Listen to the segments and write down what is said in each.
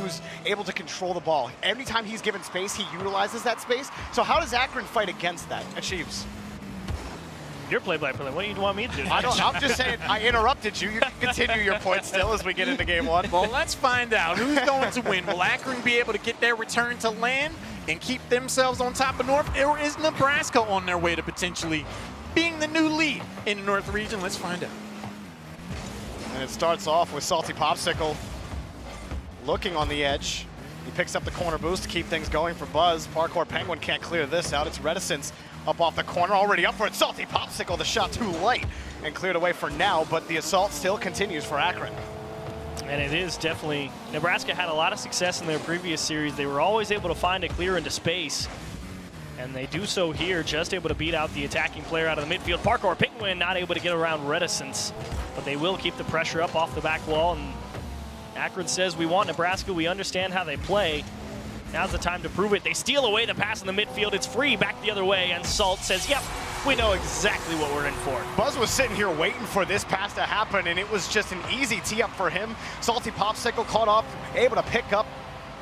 who's able to control the ball. Every time he's given space, he utilizes that space. So how does Akron fight against that? Achieves. Your play-by-play. What do you want me to do? I'm just saying, I interrupted you. You can continue your point still as we get into game one. Well, let's find out who's going to win. Will Akron be able to get their return to land and keep themselves on top of North, or is Nebraska on their way to potentially being the new lead in the North region? Let's find out. And it starts off with Salty Popsicle looking on the edge. He picks up the corner boost to keep things going for Buzz. Parkour Penguin can't clear this out. It's Reticence up off the corner, already up for it. Salty Popsicle, the shot too light and cleared away for now, but the assault still continues for Akron. And it is definitely, Nebraska had a lot of success in their previous series. They were always able to find a clear into space. And they do so here, just able to beat out the attacking player out of the midfield. Parkour Penguin not able to get around Reticence, but they will keep the pressure up off the back wall. And Akron says, we want Nebraska, we understand how they play. Now's the time to prove it. They steal away the pass in the midfield. It's free back the other way, and Salt says, yep, we know exactly what we're in for. Buzz was sitting here waiting for this pass to happen, and it was just an easy tee up for him. Salty Popsicle caught off, able to pick up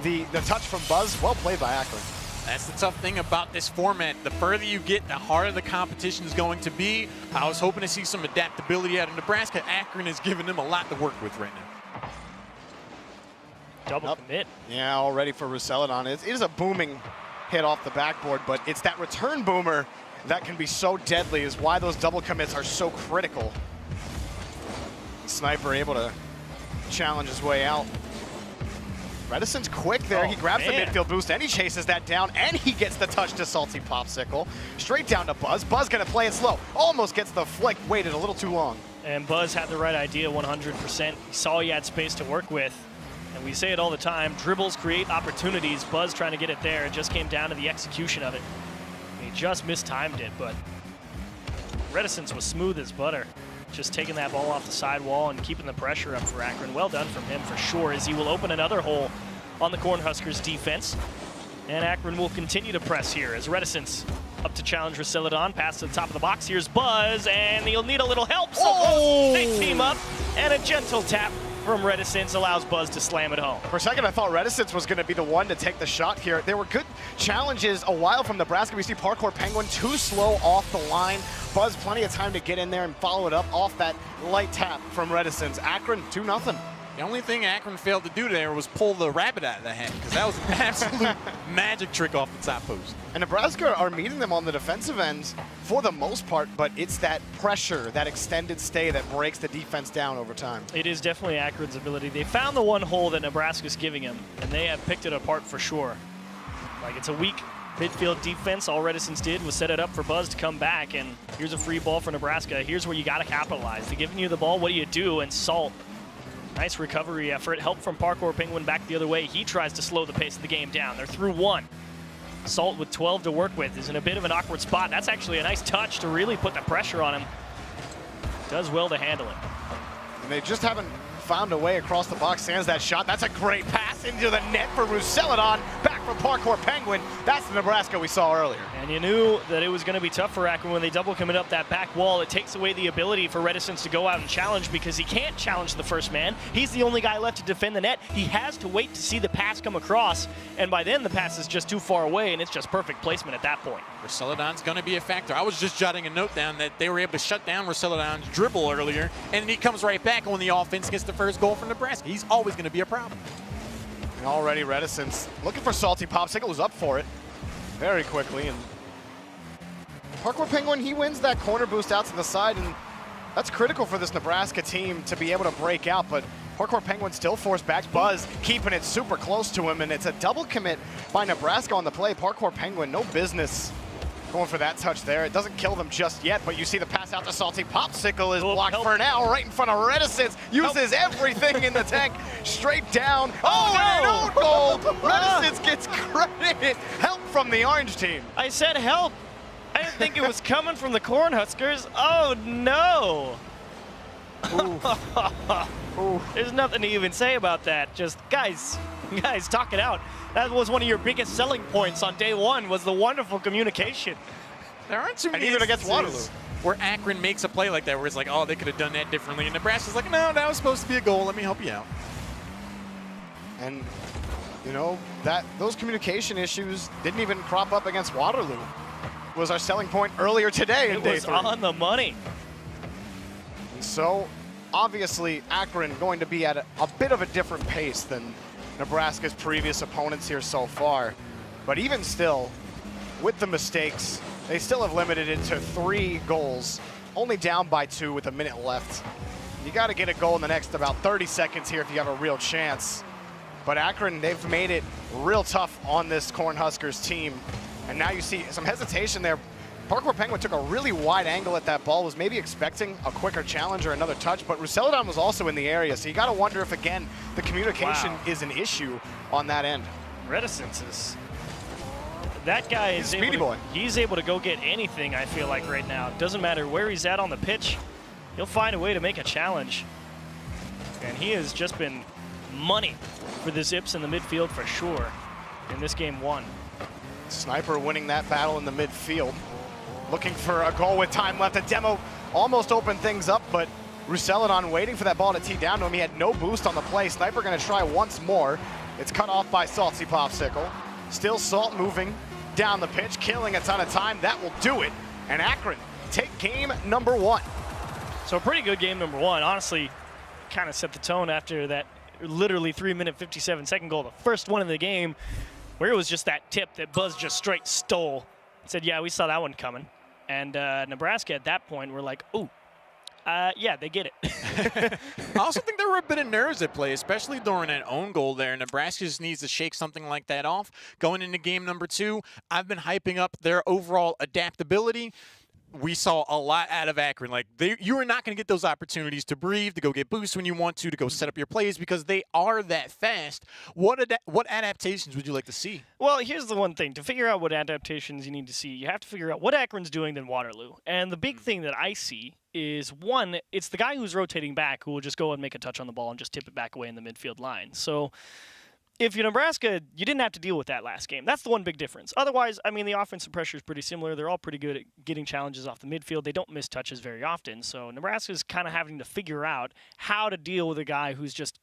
the touch from Buzz. Well played by Akron. That's the tough thing about this format. The further you get, the harder the competition is going to be. I was hoping to see some adaptability out of Nebraska. Akron is giving them a lot to work with right now. Double commit. Yeah, all ready for Rousseladon. It is a booming hit off the backboard, but it's that return boomer that can be so deadly, is why those double commits are so critical. Sniper able to challenge his way out. Reticence quick there. He grabs the midfield boost and he chases that down, and he gets the touch to Salty Popsicle. Straight down to Buzz. Buzz gonna play it slow. Almost gets the flick, waited a little too long. And Buzz had the right idea 100%. He saw he had space to work with. And we say it all the time, dribbles create opportunities. Buzz trying to get it there. It just came down to the execution of it. He just mistimed it, but Reticence was smooth as butter. Just taking that ball off the sidewall and keeping the pressure up for Akron. Well done from him for sure, as he will open another hole on the Cornhuskers defense. And Akron will continue to press here as Reticence up to challenge Rousseladon. Pass to the top of the box. Here's Buzz, and he'll need a little help. So they team up, and a gentle tap from Reticence allows Buzz to slam it home. For a second, I thought Reticence was going to be the one to take the shot here. There were good challenges a while from Nebraska. We see Parkour Penguin too slow off the line. Buzz plenty of time to get in there and follow it up off that light tap from Reticence. Akron 2-0. The only thing Akron failed to do there was pull the rabbit out of the hat, because that was an absolute magic trick off the top post. And Nebraska are meeting them on the defensive end for the most part, but it's that pressure, that extended stay that breaks the defense down over time. It is definitely Akron's ability. They found the one hole that Nebraska's giving him, and they have picked it apart for sure. Like, it's a weak midfield defense. All Reticence did was set it up for Buzz to come back, and here's a free ball for Nebraska. Here's where you got to capitalize. They're giving you the ball. What do you do? And Salt, nice recovery effort. Help from Parkour Penguin back the other way. He tries to slow the pace of the game down. They're through one. Salt with 12 to work with is in a bit of an awkward spot. That's actually a nice touch to really put the pressure on him. Does well to handle it. And they just haven't found a way across the box. Sands that shot. That's a great pass into the net for Rousseladon. Back from Parkour Penguin. That's the Nebraska we saw earlier. And you knew that it was going to be tough for Akron when they double commit up that back wall. It takes away the ability for Reticence to go out and challenge, because he can't challenge the first man. He's the only guy left to defend the net. He has to wait to see the pass come across, and by then the pass is just too far away, and it's just perfect placement at that point. Rousseladon's going to be a factor. I was just jotting a note down that they were able to shut down Rousseladon's dribble earlier, and then he comes right back when the offense gets the first goal for Nebraska. He's always going to be a problem. And already Reticence looking for Salty Popsicle, was up for it very quickly, and Parkour Penguin, he wins that corner boost out to the side, and that's critical for this Nebraska team to be able to break out, but Parkour Penguin still forced back. Buzz keeping it super close to him, and it's a double commit by Nebraska on the play. Parkour Penguin, no business going for that touch there. It doesn't kill them just yet, but you see the pass out to Salty Popsicle is blocked for now, right in front of Reticence. Uses everything in the tank, straight down. Oh, no goal! Reticence gets credit. Help from the orange team. I said help. I didn't think it was coming from the Cornhuskers. Oh, no. There's nothing to even say about that. Just, guys, talk it out. That was one of your biggest selling points on day one, was the wonderful communication. There aren't too many even against Waterloo where Akron makes a play like that, where it's like, oh, they could have done that differently. And Nebraska's like, no, that was supposed to be a goal. Let me help you out. And you know, those communication issues didn't even crop up against Waterloo. Was our selling point earlier today in It day was 3. on the money. And so, obviously, Akron going to be at a bit of a different pace than Nebraska's previous opponents here so far. But even still, with the mistakes, they still have limited it to 3 goals, only down by 2 with a minute left. You got to get a goal in the next about 30 seconds here if you have a real chance. But Akron, they've made it real tough on this Cornhuskers team. And now you see some hesitation there. Parkway Penguin took a really wide angle at that ball, was maybe expecting a quicker challenge or another touch, but Rousselion was also in the area, so you got to wonder if, again, the communication is an issue on that end. Reticence is... That guy is He's a speedy boy. He's able to go get anything, I feel like, right now. It doesn't matter where he's at on the pitch. He'll find a way to make a challenge. And he has just been money for the Zips in the midfield for sure in this game 1. Sniper winning that battle in the midfield. Looking for a goal with time left. A demo almost opened things up, but Rousselion waiting for that ball to tee down to him. He had no boost on the play. Sniper going to try once more. It's cut off by Salty Popsicle. Still Salt moving down the pitch, killing a ton of time. That will do it. And Akron take game number 1. So a pretty good game number 1. Honestly, kind of set the tone after that literally 3-minute, 57-second goal, the first one of the game, where it was just that tip that Buzz just straight stole. Said, yeah, we saw that one coming. And Nebraska at that point were like, ooh, yeah, they get it. I also think there were a bit of nerves at play, especially during that own goal there. Nebraska just needs to shake something like that off. Going into game number 2, I've been hyping up their overall adaptability. We saw a lot out of Akron. Like, you are not going to get those opportunities to breathe, to go get boosts when you want to go set up your plays because they are that fast. What adaptations would you like to see? Well, here's the one thing. To figure out what adaptations you need to see, you have to figure out what Akron's doing than Waterloo. And the big thing that I see is, one, it's the guy who's rotating back who will just go and make a touch on the ball and just tip it back away in the midfield line. So if you're Nebraska, you didn't have to deal with that last game. That's the one big difference. Otherwise, I mean, the offensive pressure is pretty similar. They're all pretty good at getting challenges off the midfield. They don't miss touches very often. So Nebraska's kind of having to figure out how to deal with a guy who's just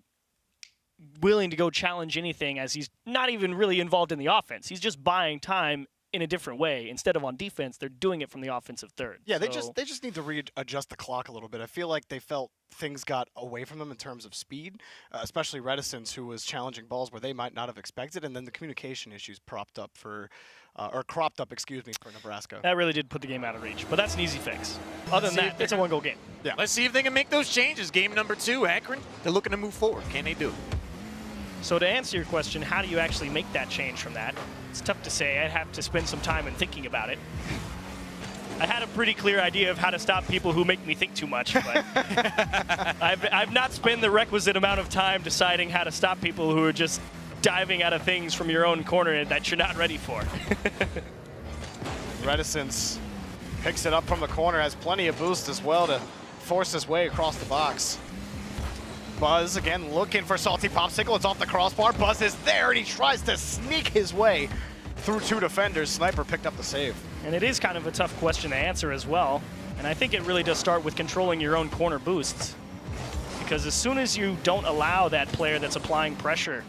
willing to go challenge anything as he's not even really involved in the offense. He's just buying time in a different way. Instead of on defense, they're doing it from the offensive third. Yeah, they just need to readjust the clock a little bit. I feel like they felt things got away from them in terms of speed, especially Reticence, who was challenging balls where they might not have expected, and then the communication issues cropped up, for Nebraska. That really did put the game out of reach, but that's an easy fix. Other than that, it's a one-goal game. Yeah. Let's see if they can make those changes. Game number 2, Akron, they're looking to move forward. Can they do it? So to answer your question, how do you actually make that change from that? It's tough to say. I'd have to spend some time in thinking about it. I had a pretty clear idea of how to stop people who make me think too much, but I've not spent the requisite amount of time deciding how to stop people who are just diving out of things from your own corner that you're not ready for. Reticence picks it up from the corner, has plenty of boost as well to force his way across the box. Buzz again looking for Salty Popsicle. It's off the crossbar. Buzz is there, and he tries to sneak his way through 2 defenders. Sniper picked up the save. And it is kind of a tough question to answer as well. And I think it really does start with controlling your own corner boosts. Because as soon as you don't allow that player that's applying pressure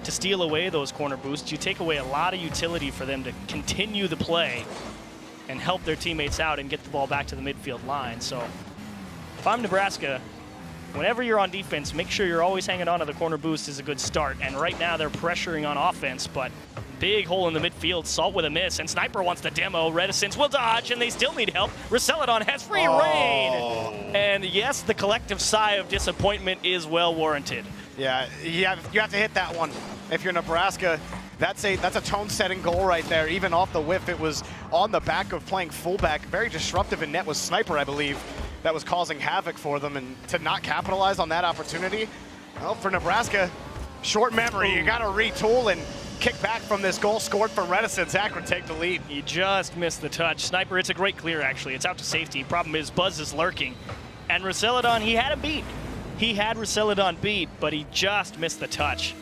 to steal away those corner boosts, you take away a lot of utility for them to continue the play and help their teammates out and get the ball back to the midfield line. So if I'm Nebraska, whenever you're on defense, make sure you're always hanging on to the corner boost is a good start. And right now they're pressuring on offense, but big hole in the midfield. Salt with a miss, and Sniper wants the demo. Reticence will dodge, and they still need help. Rousselion has free reign. And yes, the collective sigh of disappointment is well warranted. Yeah, you have to hit that one. If you're Nebraska, that's a tone-setting goal right there. Even off the whiff, it was on the back of playing fullback. Very disruptive in net was Sniper, I believe, that was causing havoc for them. And to not capitalize on that opportunity, well, for Nebraska, short memory. You got to retool and kick back from this goal scored for Reticence. Akron take the lead. He just missed the touch. Sniper, it's a great clear, actually. It's out to safety. Problem is, Buzz is lurking. And Rousselion, he had him beat. He had Rousselion beat, but he just missed the touch.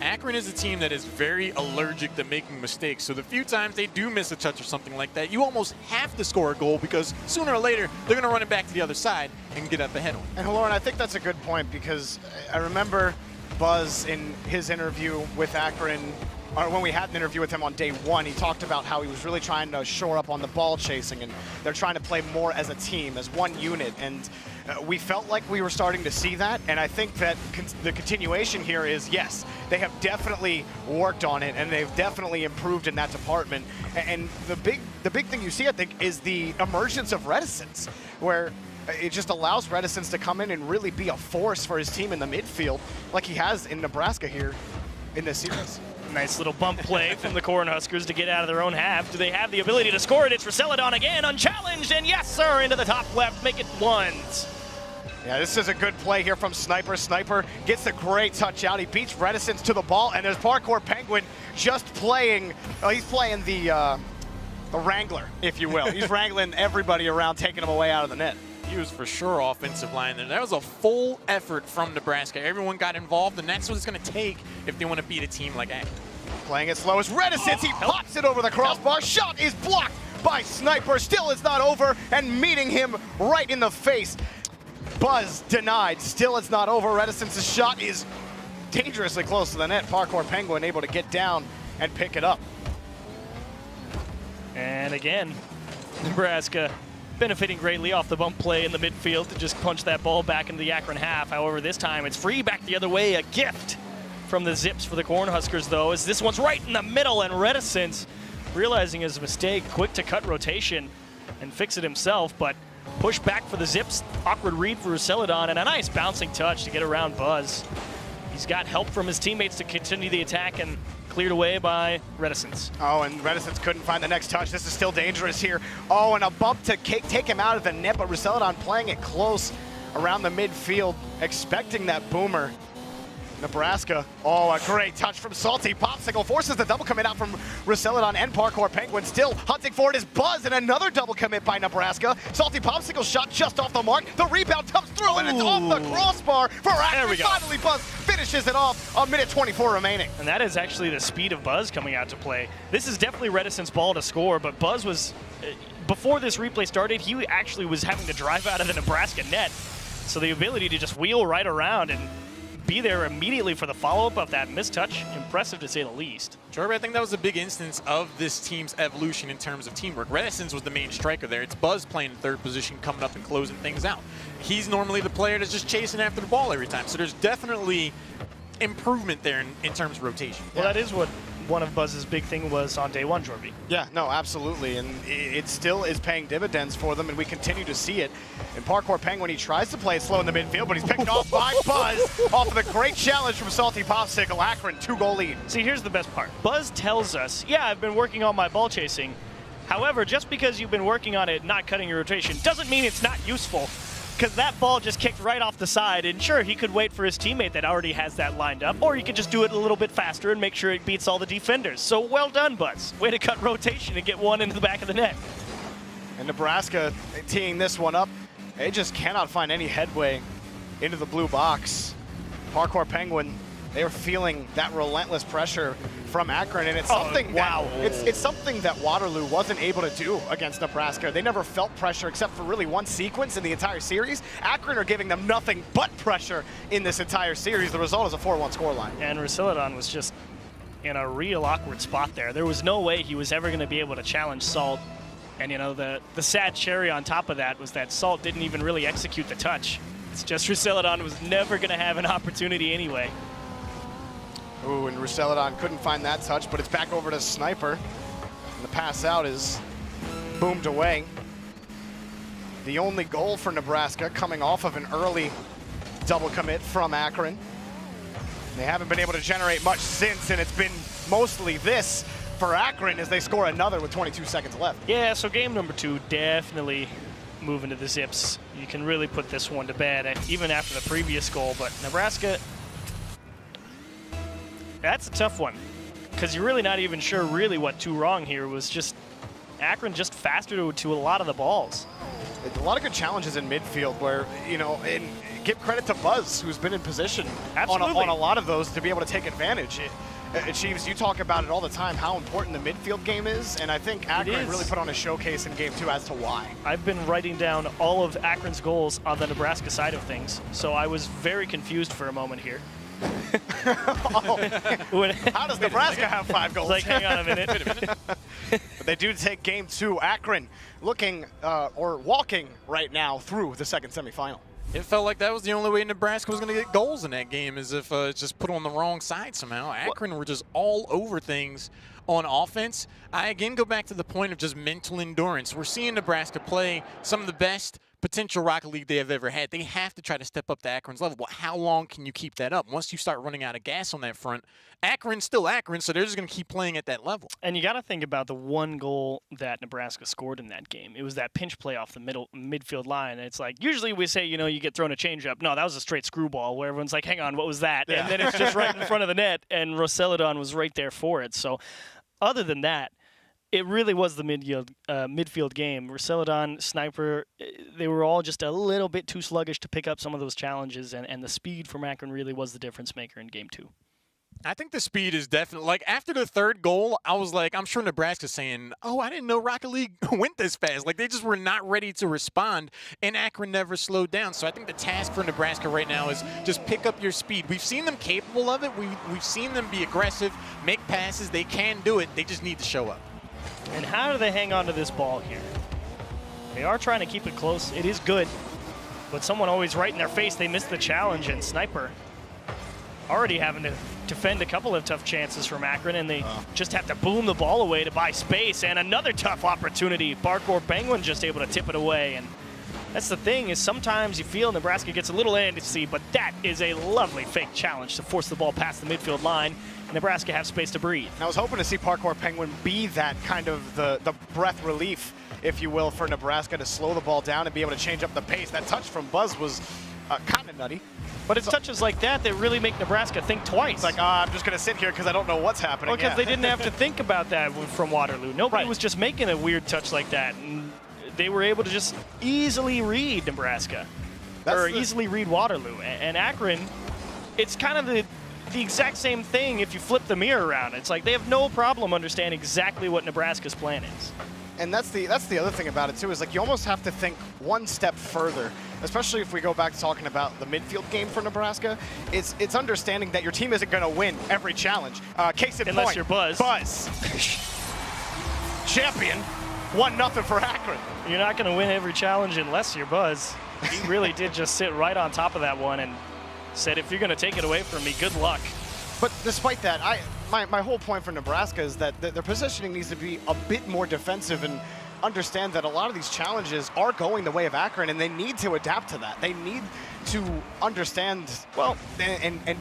Akron is a team that is very allergic to making mistakes, so the few times they do miss a touch or something like that, you almost have to score a goal because sooner or later they're going to run it back to the other side and get up ahead of them. And Lauren, I think that's a good point because I remember Buzz in his interview with Akron, or when we had an interview with him on day one, he talked about how he was really trying to shore up on the ball chasing, and they're trying to play more as a team, as one unit. And we felt like we were starting to see that, and I think that the continuation here is, yes, they have definitely worked on it, and they've definitely improved in that department. And the big thing you see, I think, is the emergence of Reticence, where it just allows Reticence to come in and really be a force for his team in the midfield, like he has in Nebraska here in this series. Nice little bump play from the Cornhuskers to get out of their own half. Do they have the ability to score it? It's Roselladon again, unchallenged, and yes, sir, into the top left, make it ones. Yeah, this is a good play here from Sniper. Sniper gets a great touch out. He beats Reticence to the ball, and there's Parkour Penguin just playing. Oh, he's playing the wrangler, if you will. He's wrangling everybody around, taking them away out of the net. He was for sure offensive line there. That was a full effort from Nebraska. Everyone got involved, and that's what it's going to take if they want to beat a team like Akron. Playing it slow as Reticence. He pops it over the crossbar. Shot is blocked by Sniper. Still it's not over, and meeting him right in the face. Buzz denied. Still it's not over. Reticence's shot is dangerously close to the net. Parkour Penguin able to get down and pick it up. And again, Nebraska benefiting greatly off the bump play in the midfield to just punch that ball back into the Akron half. However, this time it's free back the other way. A gift from the Zips for the Cornhuskers, though, as this one's right in the middle, and Reticence, realizing his mistake, quick to cut rotation and fix it himself, but push back for the Zips. Awkward read for Roselladon, and a nice bouncing touch to get around Buzz. He's got help from his teammates to continue the attack, and cleared away by Reticence. Oh, and Reticence couldn't find the next touch. This is still dangerous here. Oh, and a bump to take him out of the net, but Roselladon playing it close around the midfield, expecting that boomer. Nebraska, oh, a great touch from Salty Popsicle, forces the double commit out from Roselladon and Parkour Penguin. Still hunting for it is Buzz, and another double commit by Nebraska. Salty Popsicle shot just off the mark. The rebound comes through, and it's off the crossbar for Akron. There we go. Finally, Buzz finishes it off. A minute 24 remaining. And that is actually the speed of Buzz coming out to play. This is definitely Reticence's ball to score, but Buzz was, before this replay started, he actually was having to drive out of the Nebraska net. So the ability to just wheel right around and be there immediately for the follow-up of that missed touch, impressive to say the least. Jorby, I think that was a big instance of this team's evolution in terms of teamwork. Reticence was the main striker there. It's Buzz playing in third position, coming up and closing things out. He's normally the player that's just chasing after the ball every time. So there's definitely improvement there in terms of rotation. Well, that is what one of Buzz's big thing was on day one, Jorby. Yeah, no, absolutely, and it still is paying dividends for them, and we continue to see it. And Parkour Penguin, he tries to play it slow in the midfield, but he's picked off by Buzz off of the great challenge from Salty Popsicle. Akron, 2-goal lead. See, here's the best part. Buzz tells us, yeah, I've been working on my ball chasing. However, just because you've been working on it, not cutting your rotation, doesn't mean it's not useful. Because that ball just kicked right off the side, and sure, he could wait for his teammate that already has that lined up, or he could just do it a little bit faster and make sure it beats all the defenders. So well done, Buzz. Way to cut rotation and get one into the back of the net. And Nebraska teeing this one up. They just cannot find any headway into the blue box. Parkour Penguin, they are feeling that relentless pressure from Akron, and it's something it's something that Waterloo wasn't able to do against Nebraska. They never felt pressure except for really one sequence in the entire series. Akron are giving them nothing but pressure in this entire series. The result is a 4-1 scoreline. And Roselladon was just in a real awkward spot there. There was no way he was ever going to be able to challenge Salt. And, you know, the sad cherry on top of that was that Salt didn't even really execute the touch. It's just Roselladon was never going to have an opportunity anyway. Ooh, and Roselladon couldn't find that touch, but it's back over to Sniper. And the pass out is boomed away. The only goal for Nebraska coming off of an early double commit from Akron. They haven't been able to generate much since, and it's been mostly this for Akron as they score another with 22 seconds left. Yeah, so game number 2, definitely moving to the Zips. You can really put this one to bed, even after the previous goal, but Nebraska, that's a tough one, because you're really not even sure really what went wrong here. It was just Akron just faster to a lot of the balls. A lot of good challenges in midfield where, you know, and give credit to Buzz, who's been in position on a lot of those to be able to take advantage. Chiefs, you talk about it all the time, how important the midfield game is, and I think Akron really put on a showcase in game 2 as to why. I've been writing down all of Akron's goals on the Nebraska side of things, so I was very confused for a moment here. How does Nebraska have 5 goals? It's like, hang on a minute. But they do take game 2. Akron looking or walking right now through the second semifinal. It felt like that was the only way Nebraska was going to get goals in that game, as if it's just put on the wrong side somehow. Akron were just all over things on offense. I again go back to the point of just mental endurance. We're seeing Nebraska play some of the best potential Rocket League they have ever had. They have to try to step up to Akron's level. But how long can you keep that up? Once you start running out of gas on that front, Akron's still Akron, so they're just going to keep playing at that level. And you got to think about the one goal that Nebraska scored in that game. It was that pinch play off the midfield line. And it's like, usually we say, you get thrown a changeup. No, that was a straight screwball where everyone's like, hang on, what was that? Yeah. And then it's just right in front of the net, and Roseladon was right there for it. So other than that, it really was the midfield game. Roseladon, Sniper, they were all just a little bit too sluggish to pick up some of those challenges, and the speed from Akron really was the difference maker in game 2. I think the speed is definitely, like, after the third goal, I was like, I'm sure Nebraska's saying, oh, I didn't know Rocket League went this fast. Like, they just were not ready to respond, and Akron never slowed down. So I think the task for Nebraska right now is just pick up your speed. We've seen them capable of it. We've seen them be aggressive, make passes. They can do it. They just need to show up. And how do they hang on to this ball here? They are trying to keep it close. It is good. But someone always right in their face, they missed the challenge, and Sniper already having to defend a couple of tough chances from Akron, and they just have to boom the ball away to buy space. And another tough opportunity. Parkour Penguin just able to tip it away. And that's the thing, is sometimes you feel Nebraska gets a little antsy, but that is a lovely fake challenge to force the ball past the midfield line. Nebraska have space to breathe. I was hoping to see Parkour Penguin be that kind of the breath relief, if you will, for Nebraska to slow the ball down and be able to change up the pace. That touch from Buzz was kind of nutty. But it's touches like that that really make Nebraska think twice. It's like, I'm just going to sit here because I don't know what's happening. Well, because they didn't have to think about that from Waterloo. Nobody was just making a weird touch like that. And they were able to just easily read Nebraska. Easily read Waterloo. And Akron, it's kind of the exact same thing if you flip the mirror around. It's like they have no problem understanding exactly what Nebraska's plan is. And that's the other thing about it too, is like you almost have to think one step further, especially if we go back to talking about the midfield game for Nebraska. It's understanding that your team isn't going to win every challenge. Case in Unless point, you're Buzz. Buzz. Champion. 1-0 for Akron. You're not going to win every challenge unless you're Buzz. He really did just sit right on top of that one and said, if you're going to take it away from me, good luck. But despite that, my whole point for Nebraska is that their positioning needs to be a bit more defensive and understand that a lot of these challenges are going the way of Akron, and they need to adapt to that. They need to understand, well, and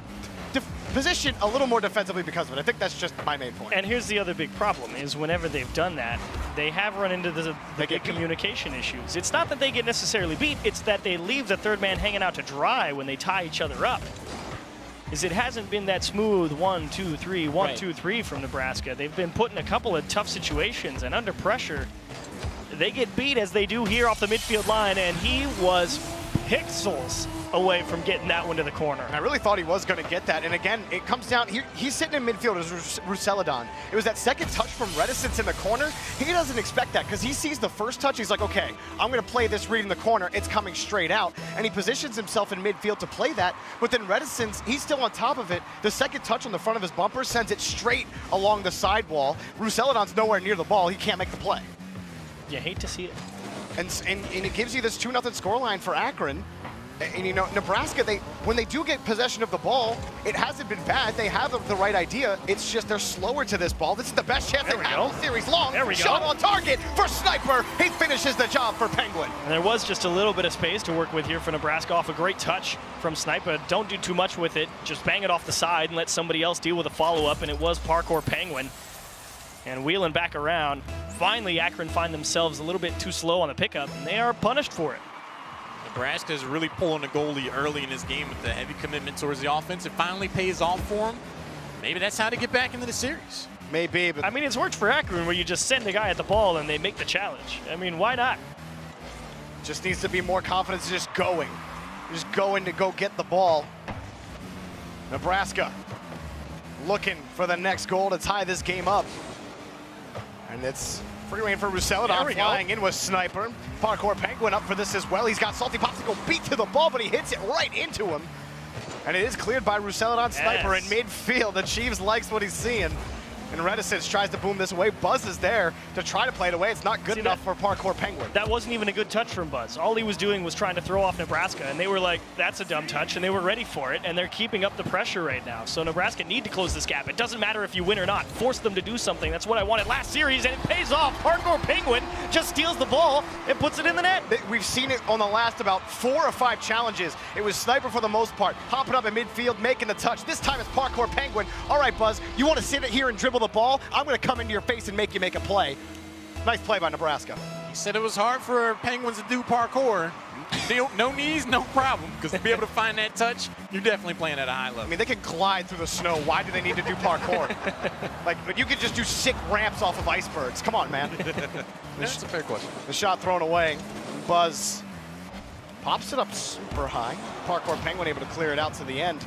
position a little more defensively because of it. I think that's just my main point. And here's the other big problem, is whenever they've done that, they have run into the big communication issues. It's not that they get necessarily beat, it's that they leave the third man hanging out to dry when they tie each other up. It hasn't been that smooth 1-2-3, 1-2-3 from Nebraska. They've been put in a couple of tough situations, and under pressure, they get beat as they do here off the midfield line, and he was pixels away from getting that one to the corner. And I really thought he was going to get that. And again, it comes down, he's sitting in midfield as Roseladon. It was that second touch from Reticence in the corner. He doesn't expect that because he sees the first touch. He's like, okay, I'm going to play this read in the corner. It's coming straight out. And he positions himself in midfield to play that. But then Reticence, he's still on top of it. The second touch on the front of his bumper sends it straight along the sidewall. Roseladon's nowhere near the ball. He can't make the play. You hate to see it. And it gives you this 2-0 scoreline for Akron. And Nebraska, when they do get possession of the ball, it hasn't been bad. They have the right idea. It's just they're slower to this ball. This is the best chance they've had all series long. There we go. Shot on target for Sniper. He finishes the job for Penguin. And there was just a little bit of space to work with here for Nebraska off a great touch from Sniper. Don't do too much with it. Just bang it off the side and let somebody else deal with a follow-up, and it was Parkour Penguin. And wheeling back around, finally Akron find themselves a little bit too slow on the pickup, and they are punished for it. Nebraska is really pulling a goalie early in this game with the heavy commitment towards the offense. It finally pays off for them. Maybe that's how to get back into the series. Maybe, but I mean, it's worked for Akron where you just send a guy at the ball and they make the challenge. I mean, why not? Just needs to be more confidence just going. Just going to go get the ball. Nebraska looking for the next goal to tie this game up. And it's free reign for Roseladon, flying in with Sniper. Parkour Penguin up for this as well. He's got Salty Popsicle beat to the ball, but he hits it right into him. And it is cleared by Roussel Sniper in midfield. Achieves likes what he's seeing. And Reticence tries to boom this away. Buzz is there to try to play it away. It's not good enough for Parkour Penguin. That wasn't even a good touch from Buzz. All he was doing was trying to throw off Nebraska, and they were like, that's a dumb touch, and they were ready for it, and they're keeping up the pressure right now. So Nebraska need to close this gap. It doesn't matter if you win or not. Force them to do something. That's what I wanted last series, and it pays off. Parkour Penguin just steals the ball and puts it in the net. We've seen it on the last about 4 or 5 challenges. It was Sniper for the most part, hopping up in midfield, making the touch. This time it's Parkour Penguin. All right, Buzz, you want to sit here and dribble the ball? I'm going to come into your face and make you make a play. Nice play by Nebraska. He said it was hard for Penguins to do parkour. No knees, no problem. Because to be able to find that touch, you're definitely playing at a high level. I mean, they can glide through the snow. Why do they need to do parkour? But you could just do sick ramps off of icebergs. Come on, man. That's a fair question. The shot thrown away. Buzz pops it up super high. Parkour Penguin able to clear it out to the end.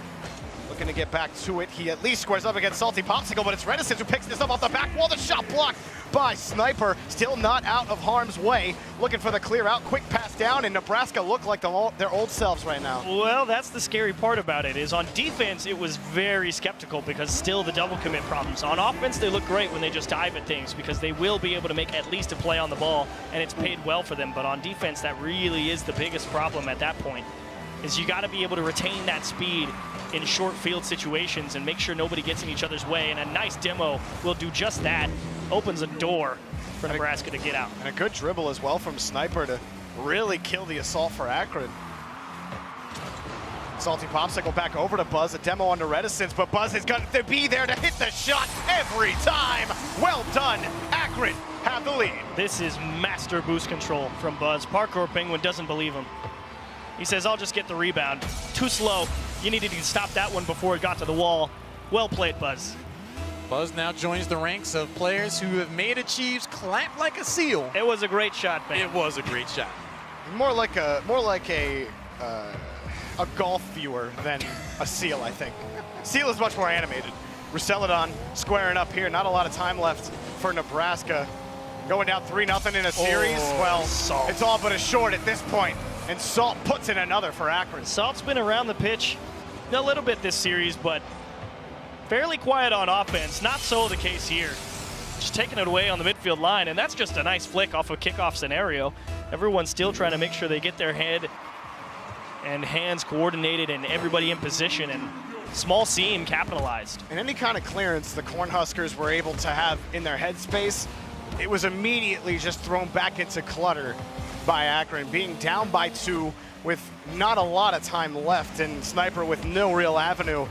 Looking to get back to it. He at least squares up against Salty Popsicle, but it's Reticence who picks this up off the back wall. The shot blocked by Sniper. Still not out of harm's way. Looking for the clear out. Quick pass down, and Nebraska look like their old selves right now. Well, that's the scary part about it, is on defense, it was very skeptical because still the double commit problems. On offense, they look great when they just dive at things because they will be able to make at least a play on the ball, and it's paid well for them. But on defense, that really is the biggest problem at that point, is you got to be able to retain that speed in short field situations and make sure nobody gets in each other's way. And a nice demo will do just that. Opens a door for Nebraska to get out. And a good dribble as well from Sniper to really kill the assault for Akron. Salty Popsicle back over to Buzz, a demo under Reticence, but Buzz is going to be there to hit the shot every time. Well done, Akron have the lead. This is master boost control from Buzz. Parkour Penguin doesn't believe him. He says, I'll just get the rebound. Too slow. You needed to stop that one before it got to the wall. Well played, Buzz. Buzz now joins the ranks of players who have made Achieves clap like a seal. It was a great shot, man. It was a great shot. More like a golf viewer than a seal, I think. Seal is much more animated. Roussel squaring up here. Not a lot of time left for Nebraska. Going down 3-0 in a series. Well, Salt. It's all but a short at this point. And Salt puts in another for Akron. Salt's been around the pitch a little bit this series, but fairly quiet on offense. Not so the case here. Just taking it away on the midfield line, and that's just a nice flick off a kickoff scenario. Everyone's still trying to make sure they get their head and hands coordinated and everybody in position, and small seam capitalized. And any kind of clearance the Cornhuskers were able to have in their headspace, it was immediately just thrown back into clutter by Akron, being down by 2 with not a lot of time left, and Sniper with no real avenue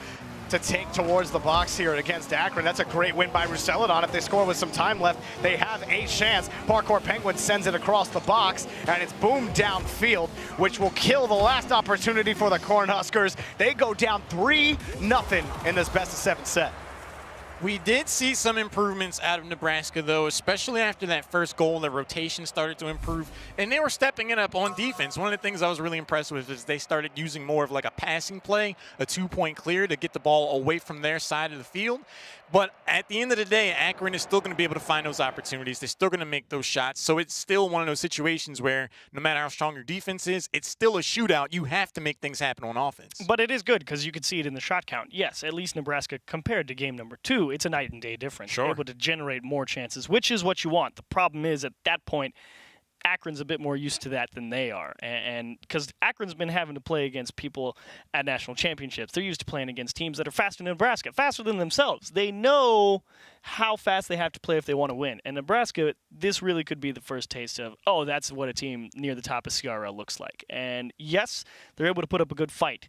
to take towards the box here against Akron. That's a great win by Roussel. If they score with some time left, they have a chance. Parkour Penguin sends it across the box, and it's boomed downfield, which will kill the last opportunity for the Cornhuskers. They go down 3-0 in this best-of-7 set. We did see some improvements out of Nebraska, though, especially after that first goal. The rotation started to improve, and they were stepping it up on defense. One of the things I was really impressed with is they started using more of like a passing play, a 2-point clear to get the ball away from their side of the field. But at the end of the day, Akron is still going to be able to find those opportunities. They're still going to make those shots. So it's still one of those situations where no matter how strong your defense is, it's still a shootout. You have to make things happen on offense. But it is good because you could see it in the shot count. Yes, at least Nebraska, compared to game number 2, it's a night and day difference. Sure. Able to generate more chances, which is what you want. The problem is at that point, Akron's a bit more used to that than they are. And because Akron's been having to play against people at national championships. They're used to playing against teams that are faster than Nebraska, faster than themselves. They know how fast they have to play if they want to win. And Nebraska, this really could be the first taste of, oh, that's what a team near the top of CRL looks like. And yes, they're able to put up a good fight,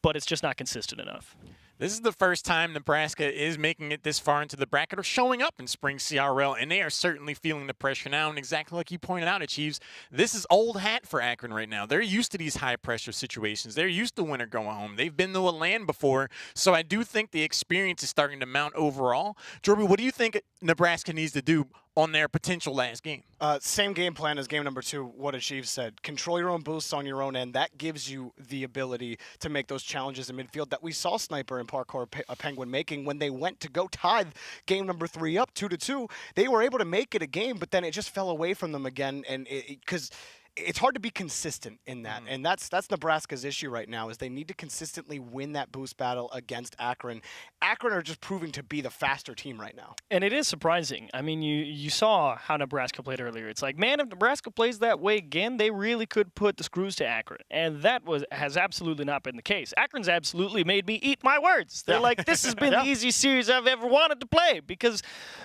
but it's just not consistent enough. This is the first time Nebraska is making it this far into the bracket or showing up in spring CRL, and they are certainly feeling the pressure now. And exactly like you pointed out, Achieves, this is old hat for Akron right now. They're used to these high-pressure situations. They're used to winter going home. They've been to a land before, so I do think the experience is starting to mount overall. Jorby, what do you think Nebraska needs to do on their potential last game? Same game plan as game number 2, what Achieves said. Control your own boosts on your own end. That gives you the ability to make those challenges in midfield that we saw Sniper and Parkour Penguin making when they went to go tie game number 3 up 2-2. They were able to make it a game, but then it just fell away from them again, and because it's hard to be consistent in that, and that's Nebraska's issue right now. Is they need to consistently win that boost battle against Akron. Akron are just proving to be the faster team right now. And it is surprising. I mean, you saw how Nebraska played earlier. It's like, man, if Nebraska plays that way again, they really could put the screws to Akron. And that has absolutely not been the case. Akron's absolutely made me eat my words. They're like, this has been the easiest series I've ever wanted to play, because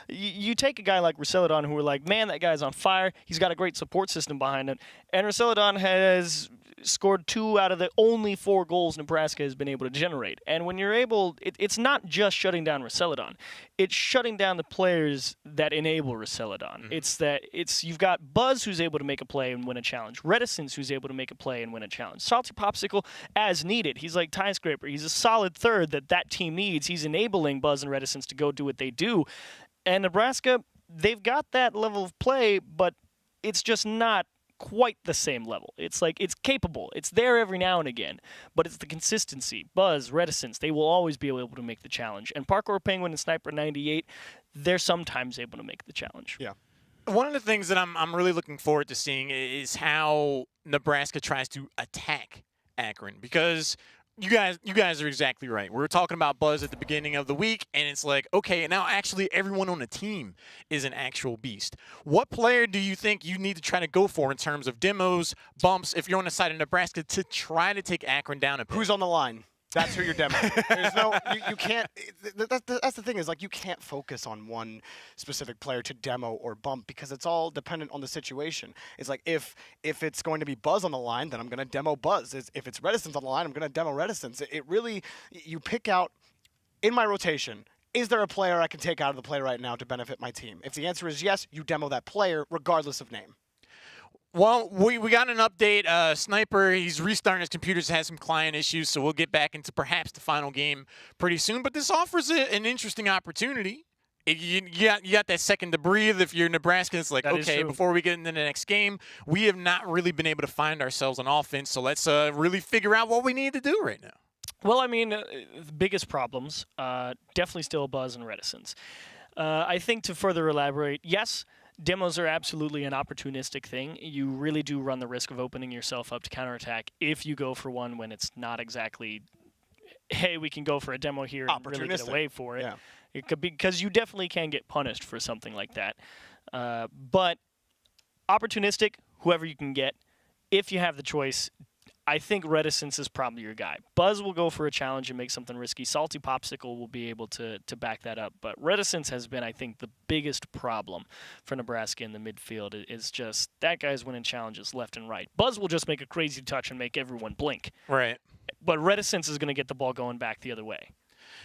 you take a guy like Roselladon, who are like, man, that guy's on fire. He's got a great support system behind him. And Roselladon has scored 2 out of the only 4 goals Nebraska has been able to generate. And when you're able, it's not just shutting down Roselladon. It's shutting down the players that enable Roselladon. You've got Buzz, who's able to make a play and win a challenge. Reticence, who's able to make a play and win a challenge. Salty Popsicle, as needed. He's like Tie Scraper. He's a solid third that team needs. He's enabling Buzz and Reticence to go do what they do. And Nebraska, they've got that level of play, but it's just not quite the same level. It's like, it's capable. It's there every now and again, but it's the consistency. Buzz, Reticence, they will always be able to make the challenge. And Parkour Penguin and Sniper 98, they're sometimes able to make the challenge. Yeah. One of the things that I'm really looking forward to seeing is how Nebraska tries to attack Akron, because you guys are exactly right. We were talking about Buzz at the beginning of the week, and it's like, okay, now actually everyone on the team is an actual beast. What player do you think you need to try to go for in terms of demos, bumps, if you're on the side of Nebraska, to try to take Akron down a bit? Who's on the line? That's who you're demoing. There's no, you can't. That's the thing, is like, you can't focus on one specific player to demo or bump, because it's all dependent on the situation. It's like, if it's going to be Buzz on the line, then I'm going to demo Buzz. If it's Reticence on the line, I'm going to demo Reticence. It really, you pick out, in my rotation, is there a player I can take out of the play right now to benefit my team? If the answer is yes, you demo that player regardless of name. Well, we got an update. Sniper, he's restarting his computers, has some client issues, so we'll get back into perhaps the final game pretty soon. But this offers an interesting opportunity. You got that second to breathe. If you're Nebraska, it's like, okay, before we get into the next game, we have not really been able to find ourselves on offense, so let's really figure out what we need to do right now. Well, I mean, the biggest problems, definitely still Buzz and Reticence. I think, to further elaborate, yes, demos are absolutely an opportunistic thing. You really do run the risk of opening yourself up to counterattack if you go for one when it's not exactly, hey, we can go for a demo here and really get away for it. Yeah. It could be, because you definitely can get punished for something like that. But opportunistic, whoever you can get, if you have the choice, I think Reticence is probably your guy. Buzz will go for a challenge and make something risky. Salty Popsicle will be able to back that up. But Reticence has been, I think, the biggest problem for Nebraska in the midfield. Is just that guy's winning challenges left and right. Buzz will just make a crazy touch and make everyone blink. Right. But Reticence is going to get the ball going back the other way.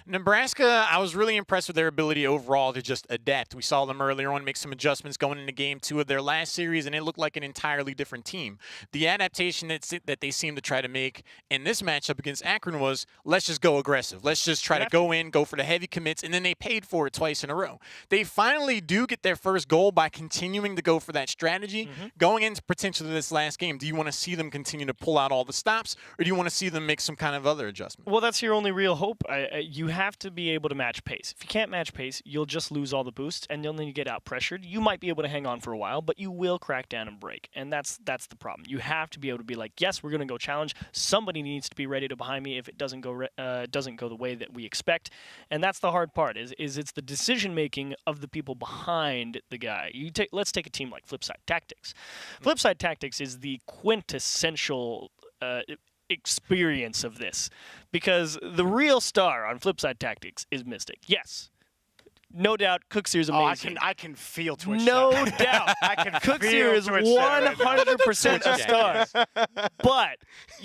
Nebraska, I was really impressed with their ability overall to just adapt. We saw them earlier on make some adjustments going into Game 2 of their last series, and it looked like an entirely different team. The adaptation that they seemed to try to make in this matchup against Akron was, let's just go aggressive. Let's just try to go in, go for the heavy commits, and then they paid for it twice in a row. They finally do get their first goal by continuing to go for that strategy. Going into potentially this last game, do you want to see them continue to pull out all the stops, or do you want to see them make some kind of other adjustment? Well, that's your only real hope. You have to be able to match pace. If you can't match pace, you'll just lose all the boosts, and then you get out pressured. You might be able to hang on for a while, but you will crack down and break, and that's the problem. You have to be able to be like, yes, we're going to go challenge. Somebody needs to be ready to behind me if it doesn't go the way that we expect, and that's the hard part. Is it's the decision making of the people behind the guy. Let's take a team like Flipside Tactics. Flipside Tactics is the quintessential experience of this, because the real star on Flipside Tactics is Mystic. Yes, no doubt, Cookseer's amazing. I can feel Twitch. No doubt, I can. Cookseer is 100% a star. But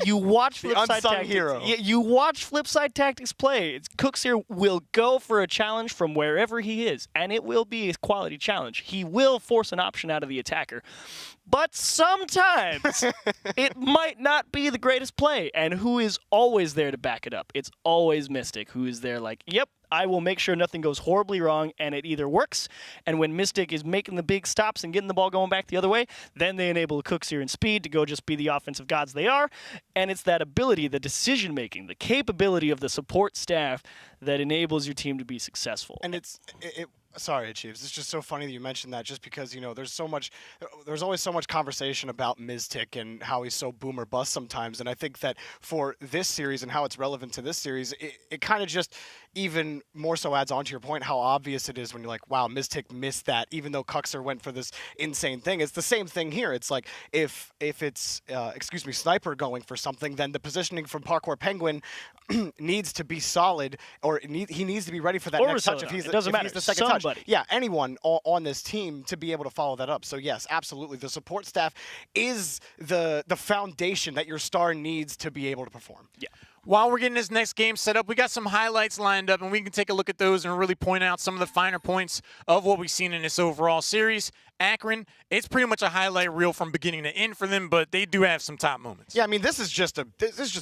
you watch Flipside Tactics. Hero. You watch Flipside Tactics play. Cookseer will go for a challenge from wherever he is, and it will be a quality challenge. He will force an option out of the attacker. But sometimes it might not be the greatest play. And who is always there to back it up? It's always Mystic, who is there like, yep, I will make sure nothing goes horribly wrong, and it either works, and when Mystic is making the big stops and getting the ball going back the other way, then they enable Cookseer and Speed to go just be the offensive gods they are. And it's that ability, the decision-making, the capability of the support staff that enables your team to be successful. And Sorry, Chiefs. It's just so funny that you mentioned that, just because, there's always so much conversation about Miztic and how he's so boom or bust sometimes. And I think that for this series and how it's relevant to this series, it kind of just even more so adds on to your point how obvious it is when you're like, wow, Miztic missed that, even though Cuxer went for this insane thing. It's the same thing here. It's like if it's, Sniper going for something, then the positioning from Parkour Penguin needs to be solid, or he needs to be ready for that next touch if he's the second touch. Yeah, anyone on this team to be able to follow that up. So yes, absolutely. The support staff is the foundation that your star needs to be able to perform. Yeah. While we're getting this next game set up, we got some highlights lined up, and we can take a look at those and really point out some of the finer points of what we've seen in this overall series. Akron, it's pretty much a highlight reel from beginning to end for them, but they do have some top moments. Yeah, I mean, this is just a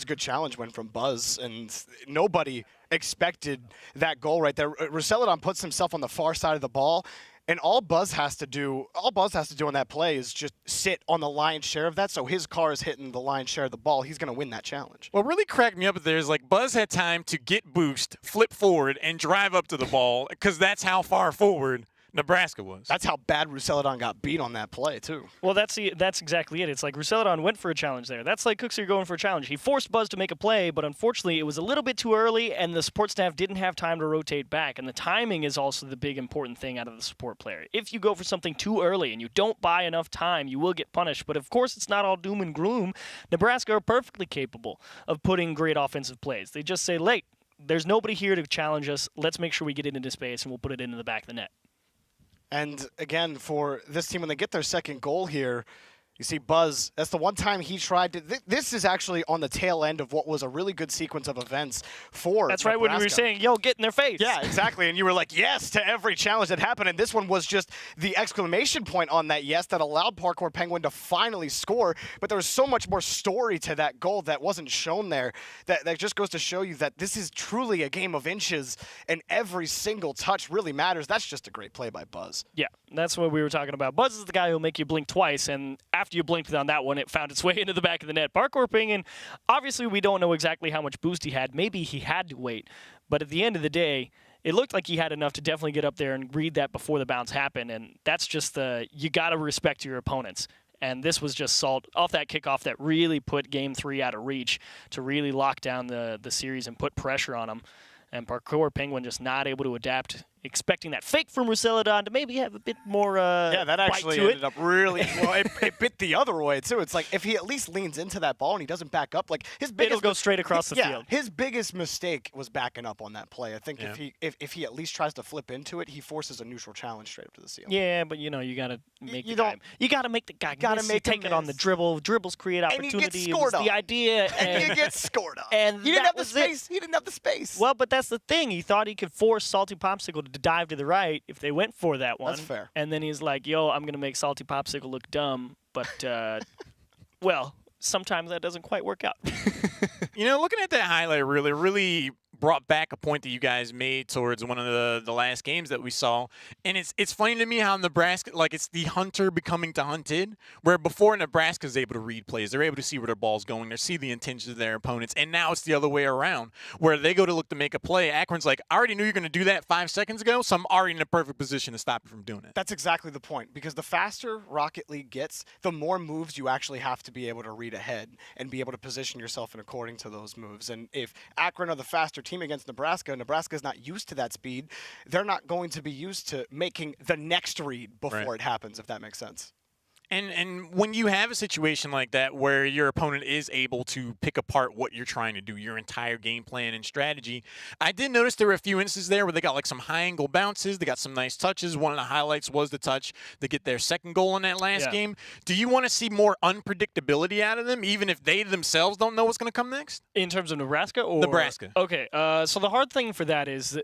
good challenge win from Buzz, and nobody expected that goal right there. Roselladon puts himself on the far side of the ball, and all Buzz has to do on that play is just sit on the lion's share of that, so his car is hitting the lion's share of the ball. He's going to win that challenge. What really cracked me up there is like Buzz had time to get boost, flip forward, and drive up to the ball, because that's how far forward Nebraska was. That's how bad Roselladon got beat on that play, too. Well, that's exactly it. It's like Roselladon went for a challenge there. That's like Cuxer going for a challenge. He forced Buzz to make a play, but unfortunately it was a little bit too early, and the support staff didn't have time to rotate back. And the timing is also the big important thing out of the support player. If you go for something too early and you don't buy enough time, you will get punished. But of course, it's not all doom and gloom. Nebraska are perfectly capable of putting great offensive plays. They just say, late, there's nobody here to challenge us. Let's make sure we get it into space, and we'll put it into the back of the net. And again, for this team, when they get their second goal here, you see Buzz, that's the one time he tried to. This is actually on the tail end of what was a really good sequence of events for That's Nebraska. right, when we were saying, yo, get in their face. Yeah, exactly. And you were like, yes, to every challenge that happened. And this one was just the exclamation point on that yes that allowed Parkour Penguin to finally score. But there was so much more story to that goal that wasn't shown there. That just goes to show you that this is truly a game of inches, and every single touch really matters. That's just a great play by Buzz. Yeah, that's what we were talking about. Buzz is the guy who'll make you blink twice, and after you blinked on that one, it found its way into the back of the net. Parkour Penguin, obviously we don't know exactly how much boost he had. Maybe he had to wait. But at the end of the day, it looked like he had enough to definitely get up there and read that before the bounce happened. And that's just you got to respect your opponents. And this was just salt off that kickoff that really put Game 3 out of reach to really lock down the series and put pressure on them. And Parkour Penguin just not able to adapt, expecting that fake from Roselladon to maybe have a bit more yeah, that actually bite to ended up really well. It bit the other way too. It's like if he at least leans into that ball and he doesn't back up, like it'll go straight across the field. His biggest mistake was backing up on that play. I think if he at least tries to flip into it, he forces a neutral challenge straight up to the ceiling. Yeah, but you gotta make the guy. You gotta make the guy. Take it on the dribble. Dribbles create opportunity. And you get scored on. The idea, and you get scored on. And he didn't have the space. He didn't have the space. Well, but that's the thing. He thought he could force Salty Popsicle to dive to the right if they went for that one. That's fair. And then he's like, yo, I'm going to make Salty Popsicle look dumb. But, well, sometimes that doesn't quite work out. Looking at that highlight really brought back a point that you guys made towards one of the last games that we saw. And it's funny to me how Nebraska, like it's the hunter becoming the hunted, where before Nebraska's able to read plays. They're able to see where their ball's going. They see the intentions of their opponents. And now it's the other way around, where they go to look to make a play. Akron's like, I already knew you were going to do that 5 seconds ago, so I'm already in a perfect position to stop you from doing it. That's exactly the point, because the faster Rocket League gets, the more moves you actually have to be able to read ahead and be able to position yourself in according to those moves. And if Akron are the faster team against Nebraska is not used to that speed, they're not going to be used to making the next read before it happens, if that makes sense. And when you have a situation like that where your opponent is able to pick apart what you're trying to do, your entire game plan and strategy, I did notice there were a few instances there where they got like some high angle bounces. They got some nice touches. One of the highlights was the touch to get their second goal in that last game. Do you want to see more unpredictability out of them, even if they themselves don't know what's going to come next? In terms of Nebraska? Or Nebraska. Okay, so the hard thing for that is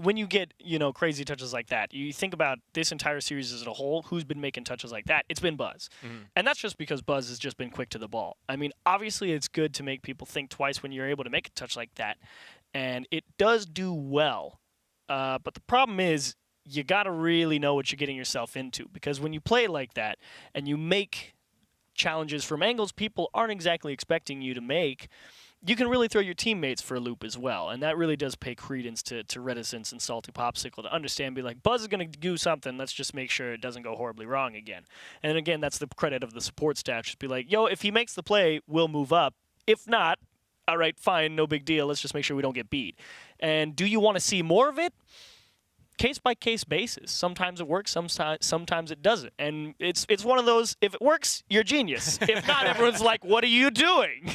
when you get crazy touches like that, you think about this entire series as a whole, who's been making touches like that? It's been Buzz. And that's just because Buzz has just been quick to the ball. I mean, obviously it's good to make people think twice when you're able to make a touch like that. And it does do well. But the problem is you got to really know what you're getting yourself into. Because when you play like that and you make challenges from angles people aren't exactly expecting you to make, you can really throw your teammates for a loop as well. And that really does pay credence to Reticence and Salty Popsicle to understand, be like, Buzz is going to do something. Let's just make sure it doesn't go horribly wrong again. And again, that's the credit of the support staff. Just be like, yo, if he makes the play, we'll move up. If not, all right, fine, no big deal. Let's just make sure we don't get beat. And do you want to see more of it? Case-by-case basis. Sometimes it works, sometimes it doesn't. And it's one of those, if it works, you're genius. If not, everyone's like, what are you doing?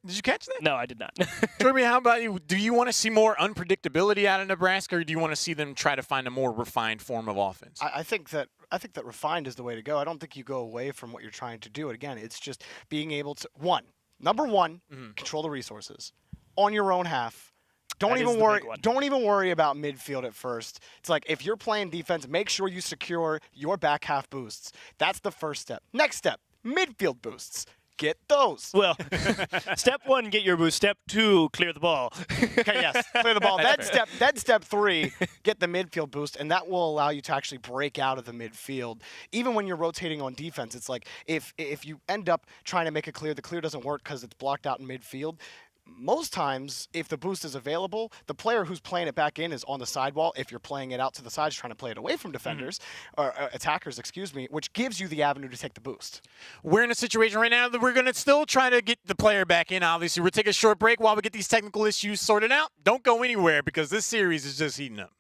Did you catch that? No, I did not. Jeremy, how about you? Do you want to see more unpredictability out of Nebraska, or do you want to see them try to find a more refined form of offense? I think that refined is the way to go. I don't think you go away from what you're trying to do. Again, it's just being able to, number one, control the resources on your own half. Don't even worry about midfield at first. It's like, if you're playing defense, make sure you secure your back half boosts. That's the first step. Next step, midfield boosts. Get those. Well, step 1, get your boost. Step 2, clear the ball. Okay, yes, clear the ball. Then step 3, get the midfield boost, and that will allow you to actually break out of the midfield. Even when you're rotating on defense, it's like, if you end up trying to make a clear, the clear doesn't work because it's blocked out in midfield. Most times, if the boost is available, the player who's playing it back in is on the sidewall. If you're playing it out to the sides, trying to play it away from defenders, or attackers, excuse me, which gives you the avenue to take the boost. We're in a situation right now that we're going to still try to get the player back in, obviously. We'll take a short break while we get these technical issues sorted out. Don't go anywhere, because this series is just heating up.